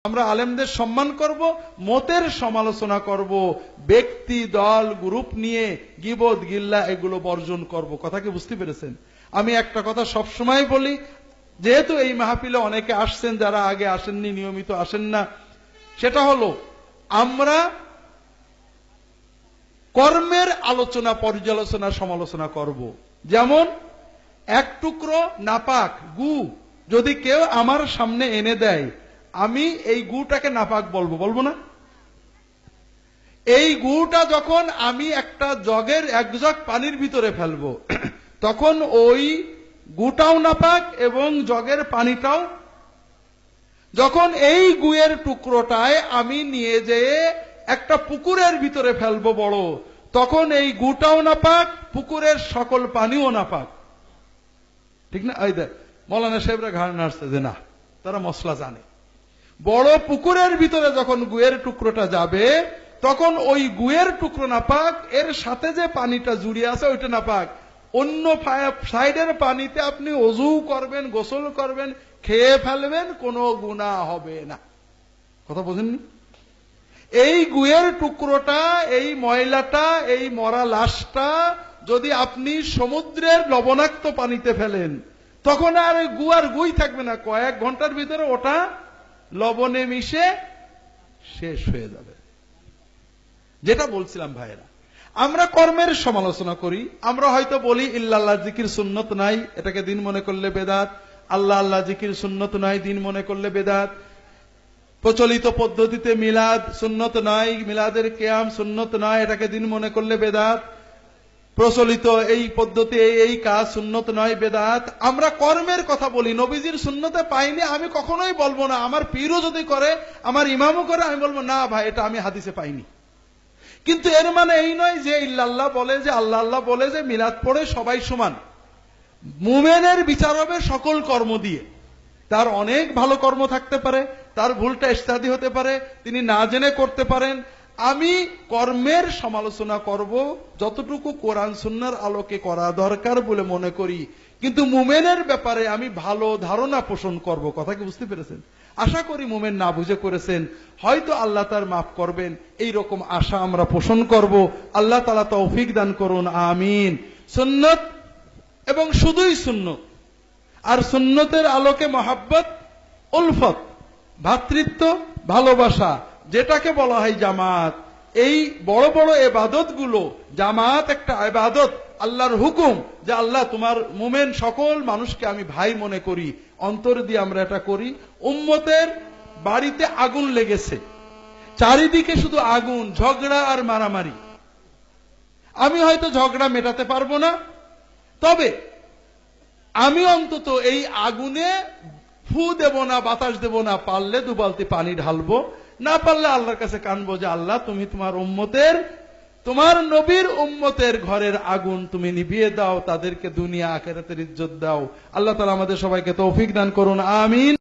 আমরা আলেমদের সম্মান করব, মতের সমালোচনা করব, ব্যক্তি দল গ্রুপ নিয়ে গীবত গিল্লা এগুলো বর্জন করব। কথা কি বুঝতে পেরেছেন? আমি একটা কথা সব সময় বলি, যেহেতু এই মাহফিলে অনেকে আসছেন যারা আগে আসেননি, নিয়মিত আসেন না, সেটা হলো আমরা কর্মের আলোচনা, পর্যালোচনা, সমালোচনা করব। যেমন এক টুকরো নাপাক গু যদি কেউ আমার সামনে এনে দেয়, আমি এই গুটাকে নাপাক বলবো, বলবো না? এই গুটা যখন আমি একটা জগের এক জগ পানির ভিতরে ফেলবো, তখন ওই গুটাও নাপাক এবং জগের পানিটাও। যখন এই গুয়ের টুকরোটায় আমি নিয়ে যেয়ে একটা পুকুরের ভিতরে ফেলবো বড়, তখন এই গুটাও নাপাক, পুকুরের সকল পানিও নাপাক। ঠিক না? এই দেখ মৌলানা সাহেবরা ঘাড় নাড়ছে যে না, তারা মশলা জানে। বড় পুকুরের ভিতরে যখন গুয়ের টুকরোটা যাবে, তখন ওই গুয়ের টুকরো নাপাক, এর সাথে যে পানিটা জুড়িয়ে আছে ওইটা নাপাক। অন্য সাইডের পানিতে আপনি ওযু করবেন, গোসল করবেন, খেয়ে ফেলবেন, কোনো গুনাহ হবে না। কথা বোঝেননি? এই গুয়ের টুকরোটা, এই ময়লাটা, এই মরা লাশটা যদি আপনি সমুদ্রের লবণাক্ত পানিতে ফেলেন, তখন আর ওই গু আর গুই থাকবে না। কয়েক ঘন্টার ভিতরে ওটা লবণে মিশে শেষ হয়ে যাবে। যেটা বলছিলাম ভাইয়েরা, আমরা কর্মের সমালোচনা করি। আমরা হয়তো বলি ইল্লাল্লাহ জিকির সুন্নত নাই, এটাকে দিন মনে করলে বেদাত। আল্লাহ আল্লাহ জিকির সুন্নত নাই, দিন মনে করলে বেদাত। প্রচলিত পদ্ধতিতে মিলাদ সুন্নত নাই, মিলাদের কিয়াম সুন্নত নাই, এটাকে দিন মনে করলে বেদাত। প্রচলিত এই পদ্ধতি, এই কাজ সুন্নত নয়, বেদাত। আমরা কর্মের কথা বলি। নবীজির সুন্নতে পাইনি আমি কখনোই বলবো না। আমার পীরও যদি করে, আমার ইমামও করে, আমি বলবো না ভাই এটা আমি হাদিসে পাইনি। কিন্তু এর মানে এই নয় যে ইল্লাল্লাহ বলে, যে আল্লাহ আল্লাহ বলে, যে মিলাদ পড়ে সবাই সমান। মুমিনের বিচার হবে সকল কর্ম দিয়ে। তার অনেক ভালো কর্ম থাকতে পারে, তার ভুলটা ইজতিহাদি হতে পারে, তিনি না জেনে করতে পারেন। আমি কর্মের সমালোচনা করব যতটুকু কোরআন সুন্নাহর আলোকে করা দরকার বলে মনে করি, কিন্তু মুমিনের ব্যাপারে আমি ভালো ধারণা পোষণ করব। কথা কি বুঝতে পেরেছেন? আশা করি মুমিন না বুঝে করেছেন, হয়তো আল্লাহ তার মাফ করবেন, এই রকম আশা আমরা পোষণ করব। আল্লাহ তাআলা তৌফিক দান করুন, আমিন। সুন্নত এবং শুধুই সুন্নত, আর সুন্নতের আলোকে মহাব্বত, উলফত, ভ্রাতৃত্ব, ভালোবাসা, যেটাকে বলা হয় জামাত। এই বড় বড় ইবাদত গুলো, জামাত একটা ইবাদত, আল্লাহর হুকুম যে আল্লাহ তোমার মুমিন সকল মানুষকে আমি ভাই মনে করি, অন্তর দিয়ে আমরা এটা করি। উম্মতের বাড়িতে আগুন লেগেছে, চারিদিকে শুধু আগুন, ঝগড়া আর মারামারি। আমি হয়তো ঝগড়া মেটাতে পারবো না, তবে আমি অন্তত এই আগুনে ফু দেব না, বাতাস দেব না। পারলে 2 বালতি পানি ঢালবো, না পারলে আল্লাহর কাছে কানবো যে আল্লাহ তুমি তোমার উম্মতের, তোমার নবীর উম্মতের ঘরের আগুন তুমি নিভিয়ে দাও, তাদেরকে দুনিয়া আখিরাতের ইজ্জত দাও। আল্লাহ তাআলা আমাদের সবাইকে তৌফিক দান করুন, আমিন।